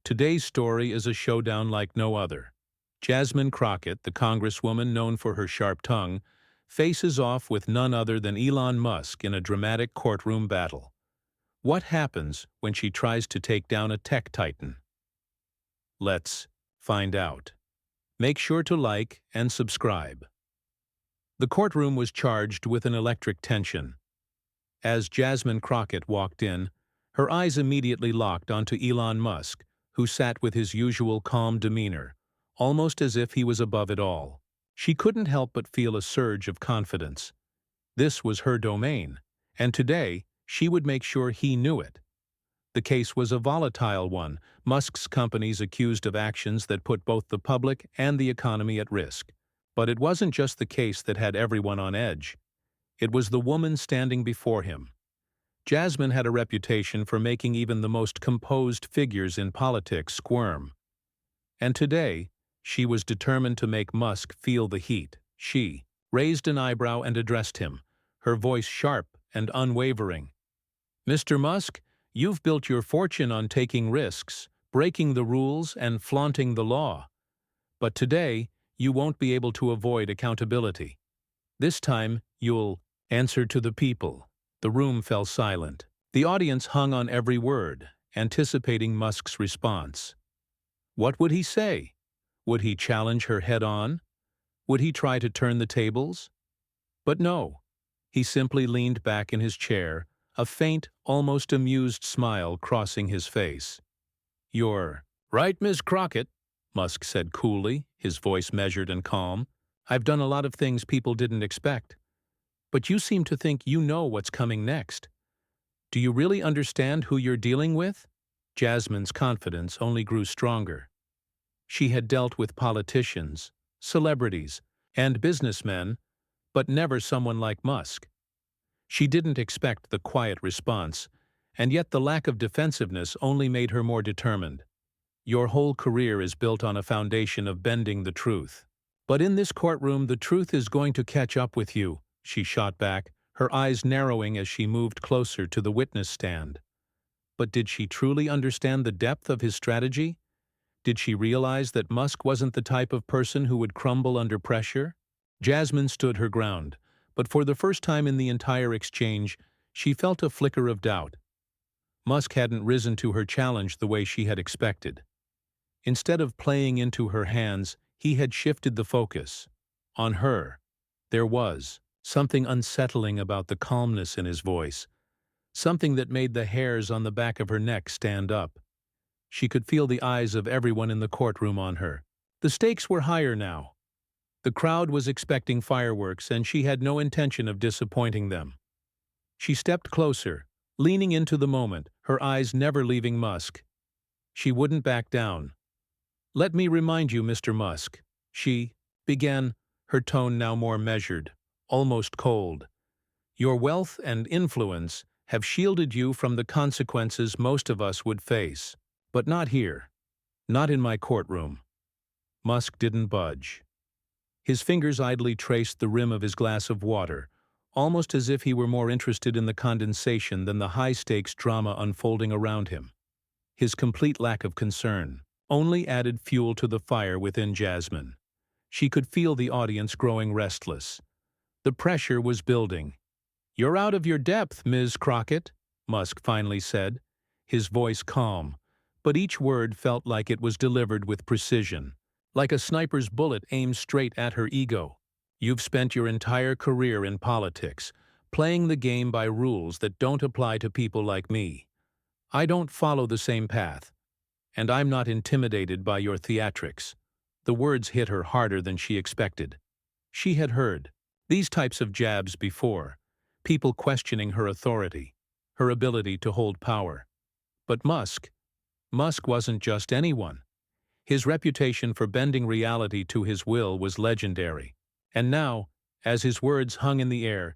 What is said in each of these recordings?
Today's story is a showdown like no other. Jasmine Crockett, the congresswoman known for her sharp tongue, faces off with none other than Elon Musk in a dramatic courtroom battle. What happens when she tries to take down a tech titan? Let's find out. Make sure to like and subscribe. The courtroom was charged with an electric tension. As Jasmine Crockett walked in, her eyes immediately locked onto Elon Musk, who sat with his usual calm demeanor, almost as if he was above it all. She couldn't help but feel a surge of confidence. This was her domain, and today she would make sure he knew it. The case was a volatile one, Musk's companies accused of actions that put both the public and the economy at risk. But it wasn't just the case that had everyone on edge. It was the woman standing before him. Jasmine had a reputation for making even the most composed figures in politics squirm. And today, she was determined to make Musk feel the heat. She raised an eyebrow and addressed him, her voice sharp and unwavering. "Mr. Musk, you've built your fortune on taking risks, breaking the rules, and flaunting the law. But today, you won't be able to avoid accountability. This time, you'll answer to the people." The room fell silent. The audience hung on every word, anticipating Musk's response. What would he say? Would he challenge her head-on? Would he try to turn the tables? But no. He simply leaned back in his chair, a faint, almost amused smile crossing his face. "You're right, Ms. Crockett," Musk said coolly, his voice measured and calm. "I've done a lot of things people didn't expect. But you seem to think you know what's coming next. Do you really understand who you're dealing with?" Jasmine's confidence only grew stronger. She had dealt with politicians, celebrities, and businessmen, but never someone like Musk. She didn't expect the quiet response, and yet the lack of defensiveness only made her more determined. "Your whole career is built on a foundation of bending the truth. But in this courtroom, the truth is going to catch up with you," she shot back, her eyes narrowing as she moved closer to the witness stand. But did she truly understand the depth of his strategy? Did she realize that Musk wasn't the type of person who would crumble under pressure? Jasmine stood her ground, but for the first time in the entire exchange, she felt a flicker of doubt. Musk hadn't risen to her challenge the way she had expected. Instead of playing into her hands, he had shifted the focus. On her. There was something unsettling about the calmness in his voice, something that made the hairs on the back of her neck stand up. She could feel the eyes of everyone in the courtroom on her. The stakes were higher now. The crowd was expecting fireworks, and she had no intention of disappointing them. She stepped closer, leaning into the moment, her eyes never leaving Musk. She wouldn't back down. "Let me remind you, Mr. Musk," she began, her tone now more measured, almost cold. "Your wealth and influence have shielded you from the consequences most of us would face. But not here. Not in my courtroom." Musk didn't budge. His fingers idly traced the rim of his glass of water, almost as if he were more interested in the condensation than the high-stakes drama unfolding around him. His complete lack of concern only added fuel to the fire within Jasmine. She could feel the audience growing restless. The pressure was building. "You're out of your depth, Ms. Crockett," Musk finally said, his voice calm, but each word felt like it was delivered with precision, like a sniper's bullet aimed straight at her ego. "You've spent your entire career in politics, playing the game by rules that don't apply to people like me. I don't follow the same path, and I'm not intimidated by your theatrics." The words hit her harder than she expected. She had heard these types of jabs before, people questioning her authority, her ability to hold power. But Musk wasn't just anyone. His reputation for bending reality to his will was legendary. And now, as his words hung in the air,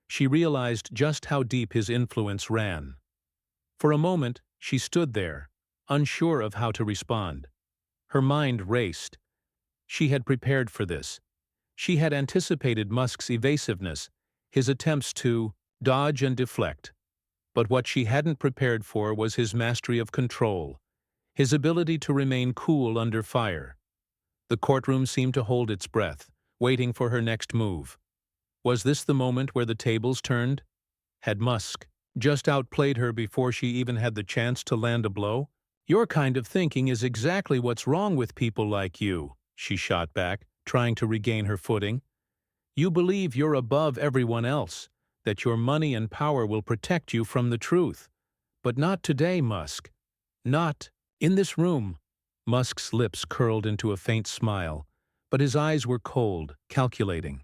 she realized just how deep his influence ran. For a moment, she stood there, unsure of how to respond. Her mind raced. She had prepared for this. She had anticipated Musk's evasiveness, his attempts to dodge and deflect. But what she hadn't prepared for was his mastery of control, his ability to remain cool under fire. The courtroom seemed to hold its breath, waiting for her next move. Was this the moment where the tables turned? Had Musk just outplayed her before she even had the chance to land a blow? "Your kind of thinking is exactly what's wrong with people like you," she shot back, trying to regain her footing. "You believe you're above everyone else, that your money and power will protect you from the truth. But not today, Musk. Not in this room." Musk's lips curled into a faint smile, but his eyes were cold, calculating.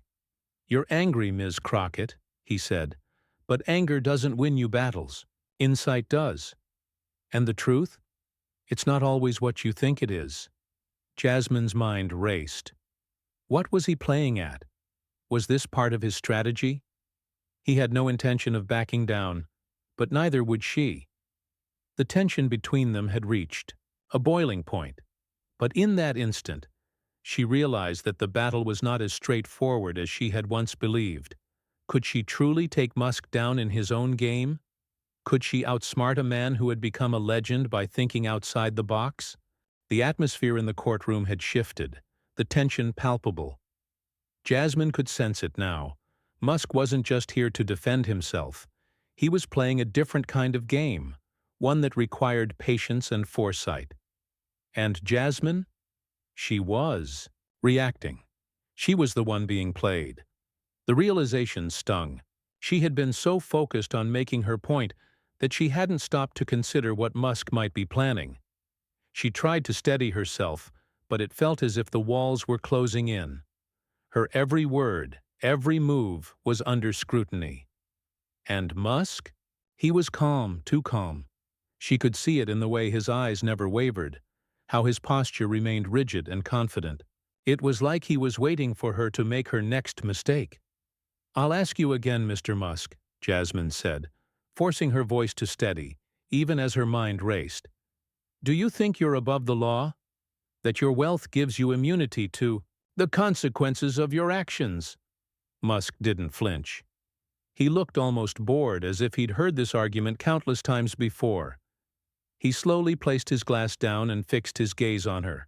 "You're angry, Ms. Crockett," he said, "but anger doesn't win you battles. Insight does. And the truth? It's not always what you think it is." Jasmine's mind raced. What was he playing at? Was this part of his strategy? He had no intention of backing down, but neither would she. The tension between them had reached a boiling point, but in that instant, she realized that the battle was not as straightforward as she had once believed. Could she truly take Musk down in his own game? Could she outsmart a man who had become a legend by thinking outside the box? The atmosphere in the courtroom had shifted, the tension palpable. Jasmine could sense it now. Musk wasn't just here to defend himself. He was playing a different kind of game, one that required patience and foresight. And Jasmine? She was reacting. She was the one being played. The realization stung. She had been so focused on making her point that she hadn't stopped to consider what Musk might be planning. She tried to steady herself, but it felt as if the walls were closing in. Her every word, every move was under scrutiny. And Musk? He was calm, too calm. She could see it in the way his eyes never wavered, how his posture remained rigid and confident. It was like he was waiting for her to make her next mistake. "I'll ask you again, Mr. Musk," Jasmine said, forcing her voice to steady, even as her mind raced. "Do you think you're above the law? That your wealth gives you immunity to the consequences of your actions?" Musk didn't flinch. He looked almost bored, as if he'd heard this argument countless times before. He slowly placed his glass down and fixed his gaze on her.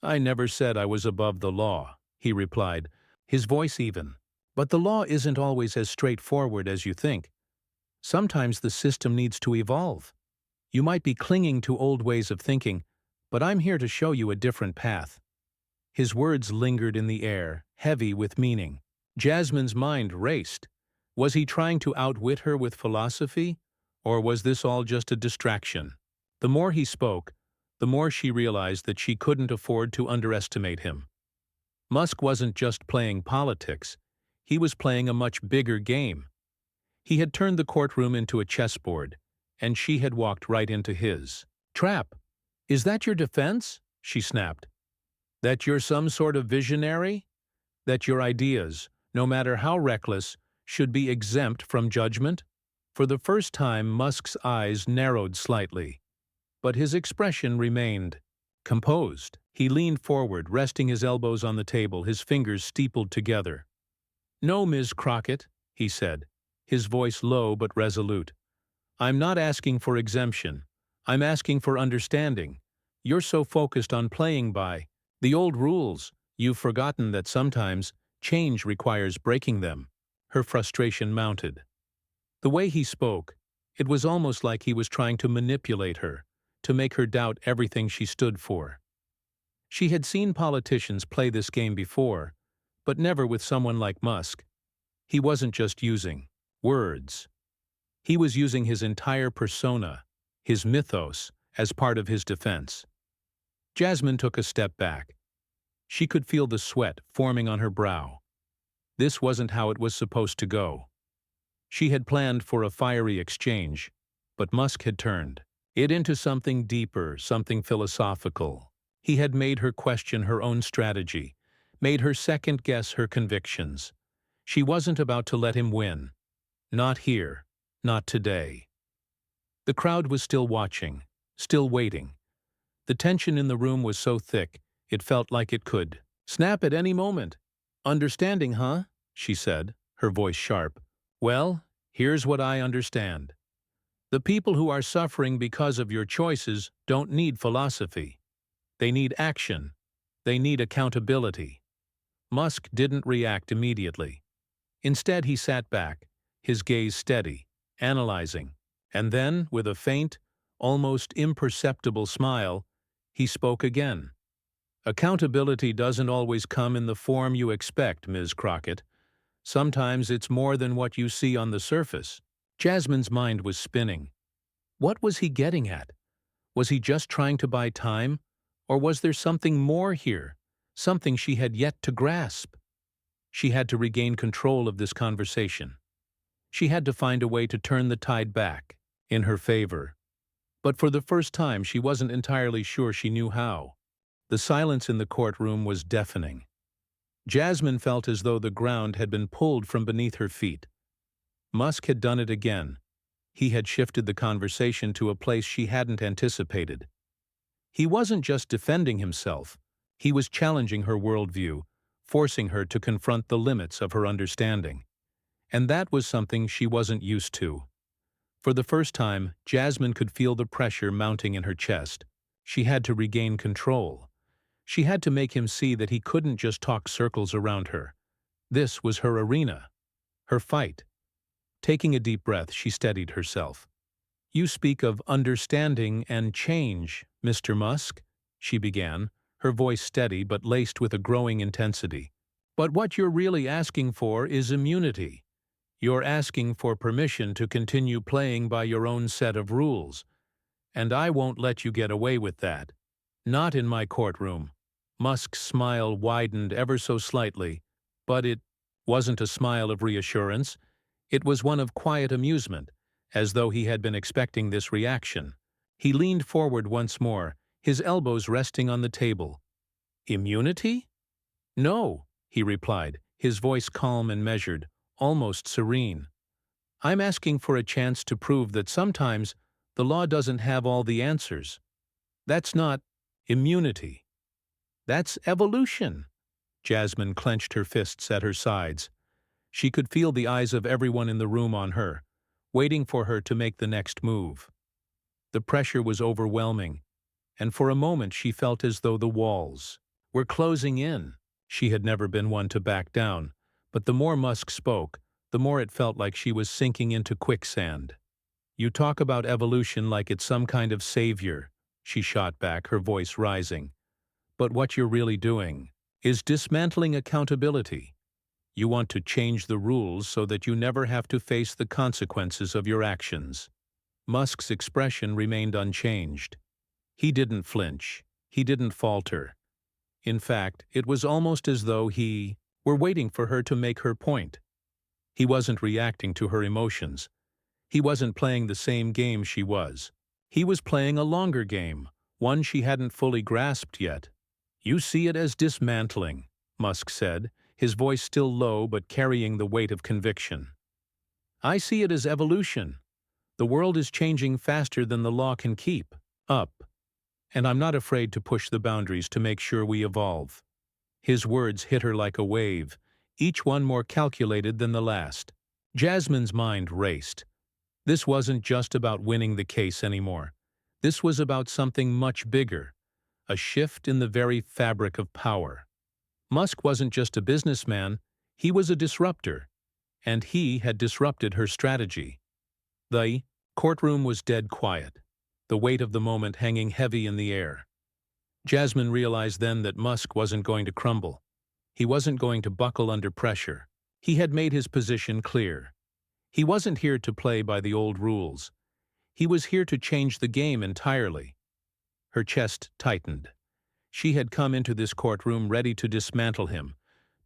"I never said I was above the law," he replied, his voice even. "But the law isn't always as straightforward as you think. Sometimes the system needs to evolve. You might be clinging to old ways of thinking, but I'm here to show you a different path." His words lingered in the air, heavy with meaning. Jasmine's mind raced. Was he trying to outwit her with philosophy, or was this all just a distraction? The more he spoke, the more she realized that she couldn't afford to underestimate him. Musk wasn't just playing politics. He was playing a much bigger game. He had turned the courtroom into a chessboard, and she had walked right into his trap. "Is that your defense?" she snapped. "That you're some sort of visionary? That your ideas, no matter how reckless, should be exempt from judgment?" For the first time, Musk's eyes narrowed slightly, but his expression remained composed. He leaned forward, resting his elbows on the table, his fingers steepled together. "No, Ms. Crockett," he said, his voice low but resolute. "I'm not asking for exemption. I'm asking for understanding. You're so focused on playing by the old rules, you've forgotten that sometimes change requires breaking them." Her frustration mounted. The way he spoke, it was almost like he was trying to manipulate her, to make her doubt everything she stood for. She had seen politicians play this game before, but never with someone like Musk. He wasn't just using words. He was using his entire persona, his mythos, as part of his defense. Jasmine took a step back. She could feel the sweat forming on her brow. This wasn't how it was supposed to go. She had planned for a fiery exchange, but Musk had turned it into something deeper, something philosophical. He had made her question her own strategy, made her second-guess her convictions. She wasn't about to let him win. Not here, not today. The crowd was still watching, still waiting. The tension in the room was so thick, it felt like it could snap at any moment. "Understanding, huh?" she said, her voice sharp. "Well, here's what I understand. The people who are suffering because of your choices don't need philosophy. They need action. They need accountability. Musk didn't react immediately. Instead, he sat back, his gaze steady, analyzing. And then, with a faint, almost imperceptible smile, he spoke again. Accountability doesn't always come in the form you expect, Ms. Crockett. Sometimes it's more than what you see on the surface. Jasmine's mind was spinning. What was he getting at? Was he just trying to buy time? Or was there something more here? Something she had yet to grasp? She had to regain control of this conversation. She had to find a way to turn the tide back, in her favor. But for the first time, she wasn't entirely sure she knew how. The silence in the courtroom was deafening. Jasmine felt as though the ground had been pulled from beneath her feet. Musk had done it again. He had shifted the conversation to a place she hadn't anticipated. He wasn't just defending himself. He was challenging her worldview, forcing her to confront the limits of her understanding. And that was something she wasn't used to. For the first time, Jasmine could feel the pressure mounting in her chest. She had to regain control. She had to make him see that he couldn't just talk circles around her. This was her arena, her fight. Taking a deep breath, she steadied herself. "You speak of understanding and change, Mr. Musk," she began, her voice steady but laced with a growing intensity. "But what you're really asking for is immunity. You're asking for permission to continue playing by your own set of rules. And I won't let you get away with that. Not in my courtroom." Musk's smile widened ever so slightly, but it wasn't a smile of reassurance. It was one of quiet amusement, as though he had been expecting this reaction. He leaned forward once more, his elbows resting on the table. "Immunity?" "No," he replied, his voice calm and measured, almost serene. "I'm asking for a chance to prove that sometimes the law doesn't have all the answers. That's not immunity. That's evolution." Jasmine clenched her fists at her sides. She could feel the eyes of everyone in the room on her, waiting for her to make the next move. The pressure was overwhelming, and for a moment she felt as though the walls were closing in. She had never been one to back down, but the more Musk spoke, the more it felt like she was sinking into quicksand. "You talk about evolution like it's some kind of savior," she shot back, her voice rising. "But what you're really doing is dismantling accountability. You want to change the rules so that you never have to face the consequences of your actions." Musk's expression remained unchanged. He didn't flinch. He didn't falter. In fact, it was almost as though he were waiting for her to make her point. He wasn't reacting to her emotions. He wasn't playing the same game she was. He was playing a longer game, one she hadn't fully grasped yet. "You see it as dismantling," Musk said, his voice still low but carrying the weight of conviction. "I see it as evolution. The world is changing faster than the law can keep up, and I'm not afraid to push the boundaries to make sure we evolve." His words hit her like a wave, each one more calculated than the last. Jasmine's mind raced. This wasn't just about winning the case anymore. This was about something much bigger, a shift in the very fabric of power. Musk wasn't just a businessman, he was a disruptor, and he had disrupted her strategy. The courtroom was dead quiet, the weight of the moment hanging heavy in the air. Jasmine realized then that Musk wasn't going to crumble. He wasn't going to buckle under pressure. He had made his position clear. He wasn't here to play by the old rules. He was here to change the game entirely. Her chest tightened. She had come into this courtroom ready to dismantle him,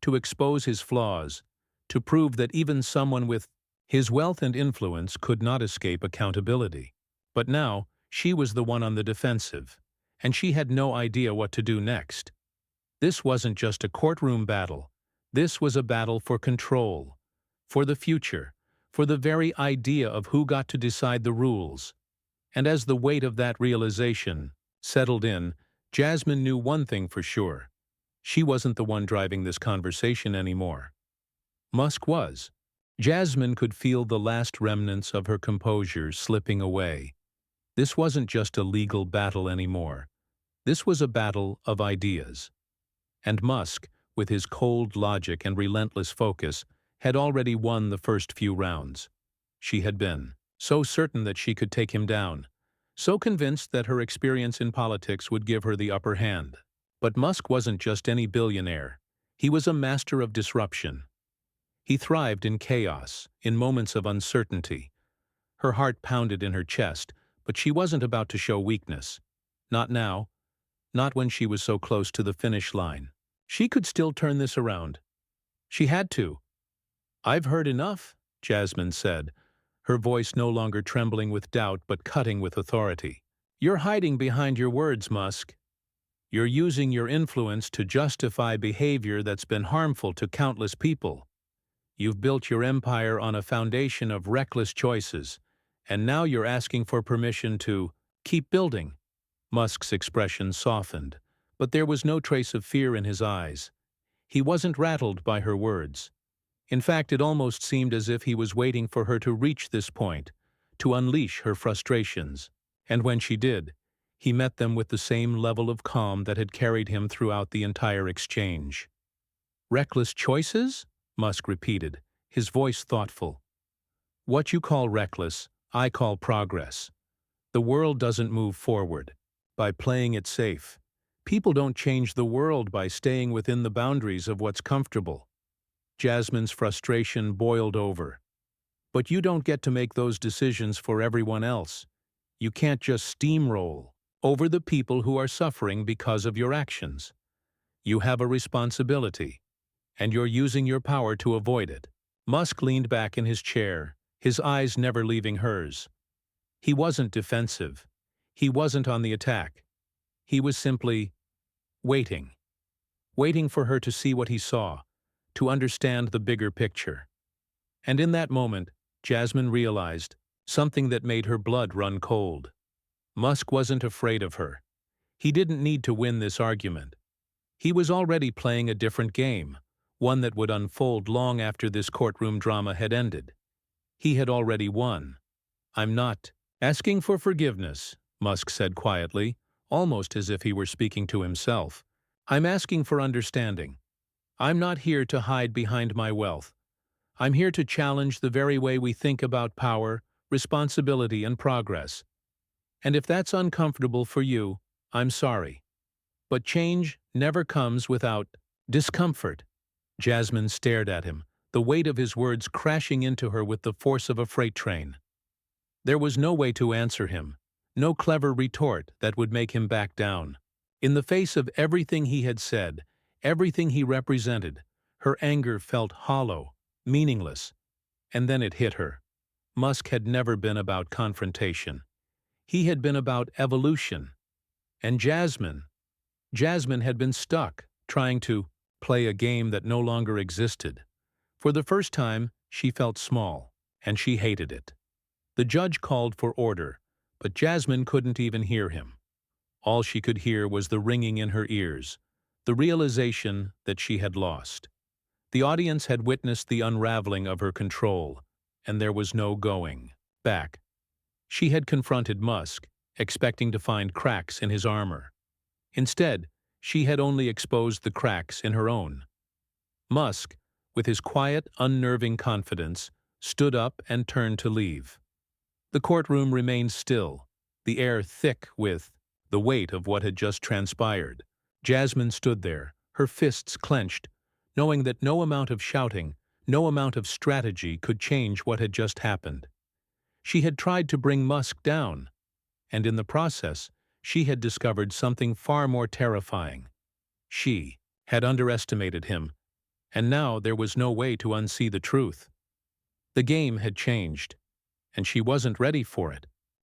to expose his flaws, to prove that even someone with his wealth and influence could not escape accountability. But now, she was the one on the defensive, and she had no idea what to do next. This wasn't just a courtroom battle. This was a battle for control, for the future, for the very idea of who got to decide the rules. And as the weight of that realization settled in, Jasmine knew one thing for sure. She wasn't the one driving this conversation anymore. Musk was. Jasmine could feel the last remnants of her composure slipping away. This wasn't just a legal battle anymore. This was a battle of ideas. And Musk, with his cold logic and relentless focus, had already won the first few rounds. She had been so certain that she could take him down, so convinced that her experience in politics would give her the upper hand. But Musk wasn't just any billionaire. He was a master of disruption. He thrived in chaos, in moments of uncertainty. Her heart pounded in her chest, but she wasn't about to show weakness. Not now, not when she was so close to the finish line. She could still turn this around. She had to. "I've heard enough," Jasmine said, her voice no longer trembling with doubt but cutting with authority. "You're hiding behind your words, Musk. You're using your influence to justify behavior that's been harmful to countless people. You've built your empire on a foundation of reckless choices, and now you're asking for permission to keep building." Musk's expression softened, but there was no trace of fear in his eyes. He wasn't rattled by her words. In fact, it almost seemed as if he was waiting for her to reach this point, to unleash her frustrations. And when she did, he met them with the same level of calm that had carried him throughout the entire exchange. "Reckless choices?" Musk repeated, his voice thoughtful. "What you call reckless, I call progress. The world doesn't move forward by playing it safe. People don't change the world by staying within the boundaries of what's comfortable." Jasmine's frustration boiled over. "But you don't get to make those decisions for everyone else. You can't just steamroll over the people who are suffering because of your actions. You have a responsibility, and you're using your power to avoid it." Musk leaned back in his chair, his eyes never leaving hers. He wasn't defensive. He wasn't on the attack. He was simply waiting. Waiting for her to see what he saw, to understand the bigger picture. And in that moment, Jasmine realized something that made her blood run cold. Musk wasn't afraid of her. He didn't need to win this argument. He was already playing a different game, one that would unfold long after this courtroom drama had ended. He had already won. "I'm not asking for forgiveness," Musk said quietly, almost as if he were speaking to himself. "I'm asking for understanding. I'm not here to hide behind my wealth. I'm here to challenge the very way we think about power, responsibility, and progress. And if that's uncomfortable for you, I'm sorry. But change never comes without discomfort." Jasmine stared at him, the weight of his words crashing into her with the force of a freight train. There was no way to answer him, no clever retort that would make him back down. In the face of everything he had said, everything he represented, her anger felt hollow, meaningless. And then it hit her. Musk had never been about confrontation. He had been about evolution. And Jasmine had been stuck, trying to play a game that no longer existed. For the first time, she felt small, and she hated it. The judge called for order, but Jasmine couldn't even hear him. All she could hear was the ringing in her ears, the realization that she had lost. The audience had witnessed the unraveling of her control, and there was no going back. She had confronted Musk, expecting to find cracks in his armor. Instead, she had only exposed the cracks in her own. Musk, with his quiet, unnerving confidence, stood up and turned to leave. The courtroom remained still, the air thick with the weight of what had just transpired. Jasmine stood there, her fists clenched, knowing that no amount of shouting, no amount of strategy could change what had just happened. She had tried to bring Musk down, and in the process, she had discovered something far more terrifying. She had underestimated him, and now there was no way to unsee the truth. The game had changed, and she wasn't ready for it.